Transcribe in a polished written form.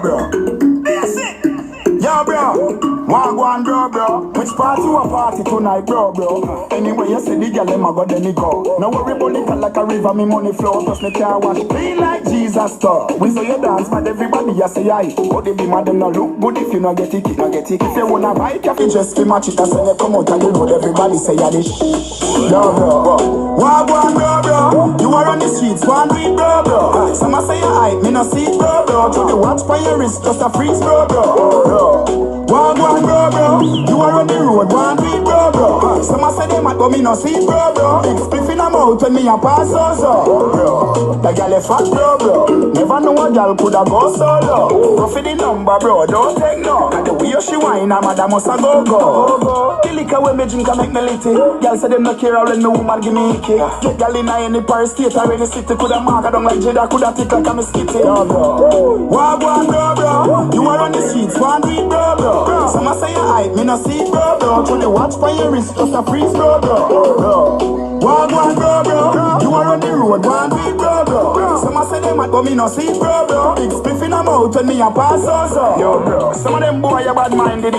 bro. Yo, bro. Wagwan, bro. Which party you a party tonight, bro? Anyway, you say the girl them a go, then me go. No worry about it like a river, me money flow. Plus me can't watch clean like Jesus store. We say you dance, but everybody you say aye. But they be mad, them no look good if you no get it, If you wanna buy it, you just feel match it. And when you come out and you road, everybody say ya this. Yo, bro. Wagwan, bro. You are on the streets, one week, bro. Some a say you hype, me no see it, bro. To the watch by your wrist, just a freeze, bro. Wagwan, bro. You are on the road, one week, bro. Some a say they mad, but me no see it, bro. Big spliff in a mouth when me a pass bro. The girl is fat, bro. Never know a girl coulda go solo. Go for the number, bro, don't take no. And the way she whine, a mother must a go. The liquor when me drink a make me litty. Girl say them no care when me woman give me a kick. Get girl in any Paris state or any city, coulda mark her down like Jada, coulda tick like a mosquito. Wagwan, bro. You are on the streets, one week, bro. Some a say you hype, me no see it, bro. To the watch by your wrist, just a freeze, bro. Wagwan, bro. You are on the road, one week, bro. Some a say them mad, but me no see it, bro. Big spliff in a mouth when me a pass, Yo, bro. Some of them boy a bad minded,